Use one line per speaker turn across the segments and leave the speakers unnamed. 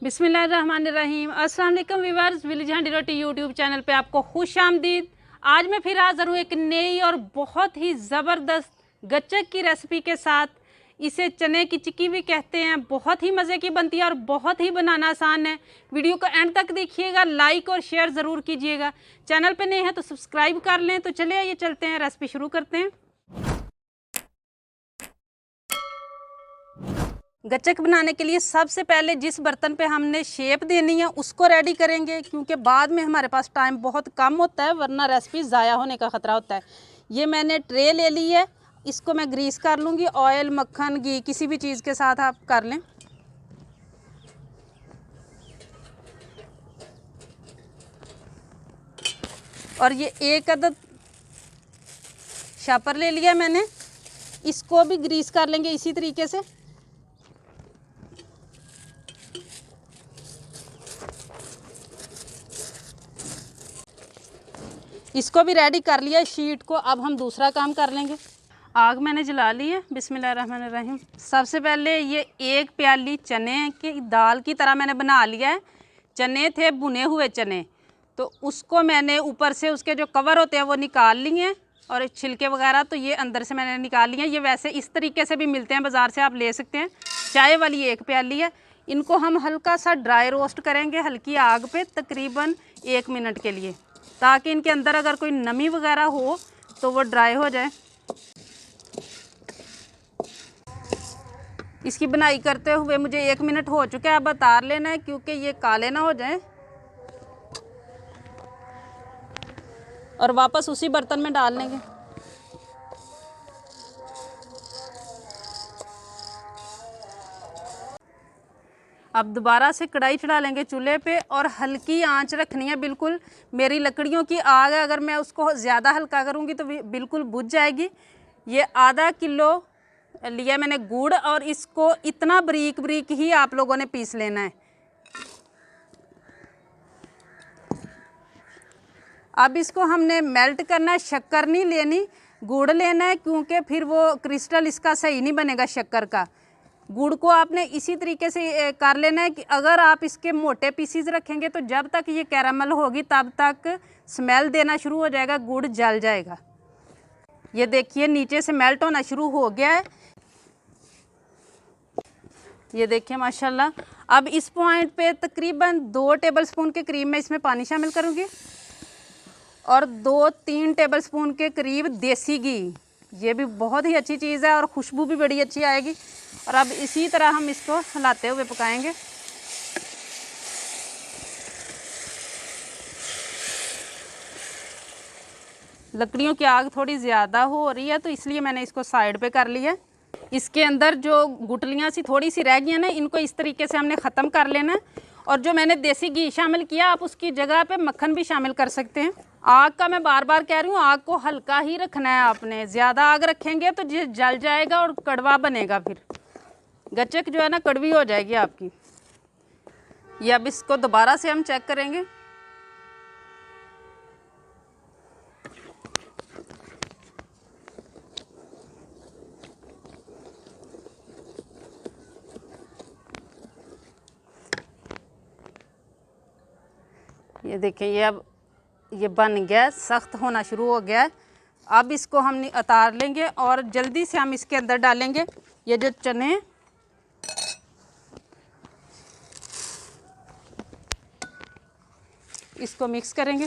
बिस्मिल्लाहिर्रहमानिर्रहीम। अस्सलाम वालेकुम व्यूअर्स, विलेज हैंडी रोटी यूट्यूब चैनल पे आपको खुश आमदीद। आज मैं फिर हाज़िर हूँ एक नई और बहुत ही ज़बरदस्त गच्चक की रेसिपी के साथ। इसे चने की चिक्की भी कहते हैं। बहुत ही मज़े की बनती है और बहुत ही बनाना आसान है। वीडियो को एंड तक देखिएगा, लाइक और शेयर ज़रूर कीजिएगा। चैनल पे नए हैं तो सब्सक्राइब कर लें। तो चलिए आइए चलते हैं, रेसिपी शुरू करते हैं। गच्चक बनाने के लिए सबसे पहले जिस बर्तन पे हमने शेप देनी है उसको रेडी करेंगे, क्योंकि बाद में हमारे पास टाइम बहुत कम होता है, वरना रेसिपी ज़ाया होने का ख़तरा होता है। ये मैंने ट्रे ले ली है, इसको मैं ग्रीस कर लूँगी। ऑयल, मक्खन, घी किसी भी चीज़ के साथ आप कर लें। और ये एक अदद शापर ले लिया मैंने, इसको भी ग्रीस कर लेंगे इसी तरीके से। इसको भी रेडी कर लिया शीट को। अब हम दूसरा काम कर लेंगे। आग मैंने जला ली है। बिस्मिल्लाहिर्रहमानिर्रहीम। सबसे पहले ये एक प्याली चने की दाल की तरह मैंने बना लिया है। चने थे भुने हुए चने, तो उसको मैंने ऊपर से उसके जो कवर होते हैं वो निकाल लिए, और छिलके वगैरह तो ये अंदर से मैंने निकाल लिए। ये वैसे इस तरीके से भी मिलते हैं बाज़ार से, आप ले सकते हैं। चाय वाली एक प्याली है। इनको हम हल्का सा ड्राई रोस्ट करेंगे हल्की आग पे, तकरीबन 1 मिनट के लिए, ताकि इनके अंदर अगर कोई नमी वगैरह हो तो वो ड्राई हो जाए। इसकी बनाई करते हुए मुझे 1 मिनट हो चुका है। अब उतार लेना है क्योंकि ये काले ना हो जाए, और वापस उसी बर्तन में डाल लेंगे। अब दोबारा से कढ़ाई चढ़ा लेंगे चूल्हे पे, और हल्की आंच रखनी है बिल्कुल। मेरी लकड़ियों की आग है, अगर मैं उसको ज़्यादा हल्का करूँगी तो बिल्कुल बुझ जाएगी। ये आधा किलो लिया मैंने गुड़, और इसको इतना बारीक बारीक ही आप लोगों ने पीस लेना है। अब इसको हमने मेल्ट करना है, शक्कर नहीं लेनी, गुड़ लेना है, क्योंकि फिर वो क्रिस्टल इसका सही नहीं बनेगा शक्कर का। गुड़ को आपने इसी तरीके से कर लेना है कि अगर आप इसके मोटे पीसीज रखेंगे तो जब तक ये कैरामल होगी तब तक स्मेल देना शुरू हो जाएगा, गुड़ जल जाएगा। ये देखिए नीचे से मेल्ट होना शुरू हो गया है, ये देखिए माशाल्लाह। अब इस पॉइंट पे तकरीबन 2 टेबलस्पून के करीब मैं इसमें पानी शामिल करूँगी, और 2-3 टेबलस्पून के करीब देसी घी। ये भी बहुत ही अच्छी चीज़ है और खुशबू भी बड़ी अच्छी आएगी। और अब इसी तरह हम इसको हिलाते हुए पकाएंगे। लकड़ियों की आग थोड़ी ज़्यादा हो रही है तो इसलिए मैंने इसको साइड पे कर लिया है। इसके अंदर जो गुठलियाँ सी थोड़ी सी रह गई हैं ना, इनको इस तरीके से हमने ख़त्म कर लेना है। और जो मैंने देसी घी शामिल किया, आप उसकी जगह पे मक्खन भी शामिल कर सकते हैं। आग का मैं बार बार कह रही हूँ, आग को हल्का ही रखना है आपने। ज़्यादा आग रखेंगे तो ये जल जाएगा और कड़वा बनेगा, फिर गच्चक जो है ना कड़वी हो जाएगी आपकी। ये अब इसको दोबारा से हम चेक करेंगे। ये देखिए ये अब ये बन गया, सख्त होना शुरू हो गया है। अब इसको हम उतार लेंगे और जल्दी से हम इसके अंदर डालेंगे ये जो चने। इसको मिक्स करेंगे।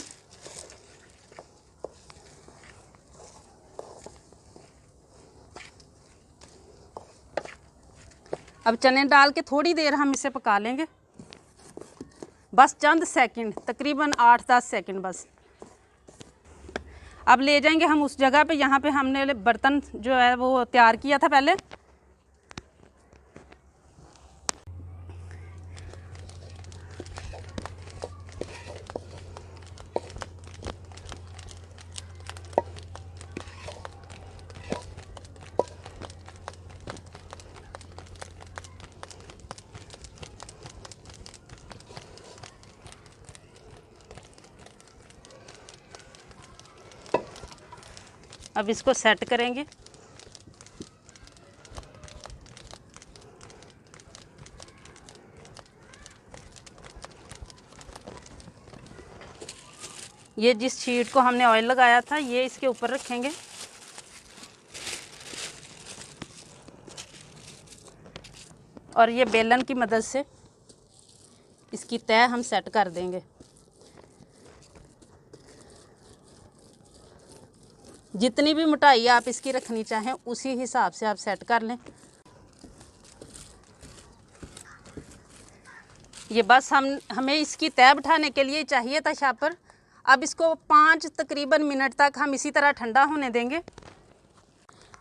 अब चने डाल के थोड़ी देर हम इसे पका लेंगे, बस चंद सेकंड, तकरीबन 8-10 सेकंड बस। अब ले जाएंगे हम उस जगह पे, यहाँ पे हमने बर्तन जो है वो तैयार किया था पहले। अब इसको सेट करेंगे। ये जिस शीट को हमने ऑयल लगाया था ये इसके ऊपर रखेंगे। और ये बेलन की मदद से इसकी तय हम सेट कर देंगे। जितनी भी मोटाई आप इसकी रखनी चाहें उसी हिसाब से आप सेट कर लें। ये बस हमें इसकी तय बिठाने के लिए चाहिए था शापर। अब इसको 5 तकरीबन मिनट तक हम इसी तरह ठंडा होने देंगे।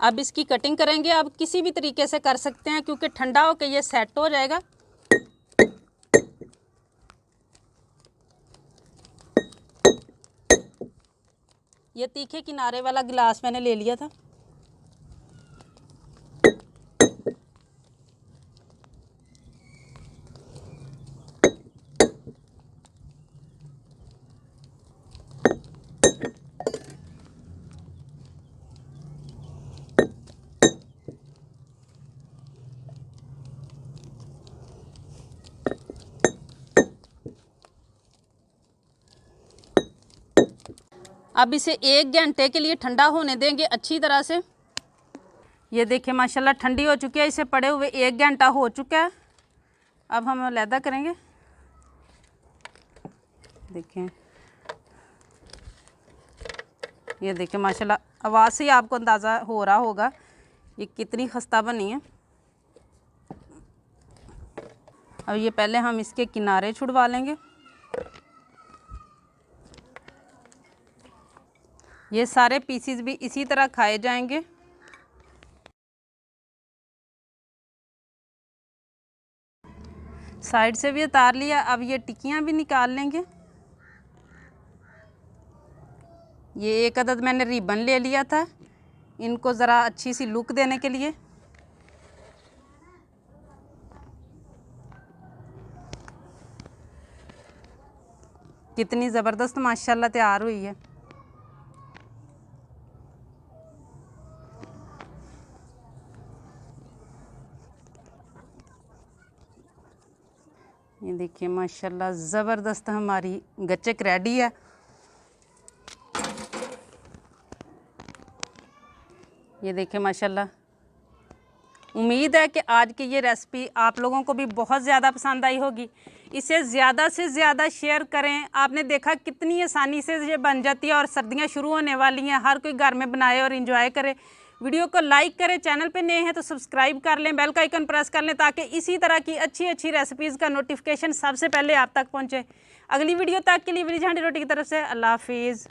अब इसकी कटिंग करेंगे। अब किसी भी तरीके से कर सकते हैं क्योंकि ठंडा होकर ये सेट हो जाएगा। ये तीखे किनारे वाला गिलास मैंने ले लिया था। अब इसे 1 घंटे के लिए ठंडा होने देंगे अच्छी तरह से। ये देखिए माशाल्लाह ठंडी हो चुकी है। इसे पड़े हुए 1 घंटा हो चुका है। अब हम अलहदा करेंगे। देखिए ये देखिए माशाल्लाह आवाज़ से ही आपको अंदाज़ा हो रहा होगा ये कितनी खस्ता बनी है। अब ये पहले हम इसके किनारे छुड़वा लेंगे। ये सारे पीसीज भी इसी तरह खाए जाएंगे। साइड से भी उतार लिया। अब ये टिक्कियाँ भी निकाल लेंगे। ये एक अदद मैंने रिबन ले लिया था इनको ज़रा अच्छी सी लुक देने के लिए। कितनी ज़बरदस्त माशाल्लाह तैयार हुई है। ये देखिए माशाल्लाह ज़बरदस्त हमारी गच्चक रेडी है। ये देखिए माशाल्लाह। उम्मीद है कि आज की ये रेसिपी आप लोगों को भी बहुत ज़्यादा पसंद आई होगी। इसे ज़्यादा से ज़्यादा शेयर करें। आपने देखा कितनी आसानी से ये बन जाती है और सर्दियाँ शुरू होने वाली हैं। हर कोई घर में बनाए और इंजॉय करे। वीडियो को लाइक करें। चैनल पे नए हैं तो सब्सक्राइब कर लें, बेल का आइकन प्रेस कर लें ताकि इसी तरह की अच्छी अच्छी रेसिपीज़ का नोटिफिकेशन सबसे पहले आप तक पहुँचे। अगली वीडियो तक के लिए मेरी झांडी रोटी की तरफ से अल्लाह हाफिज़।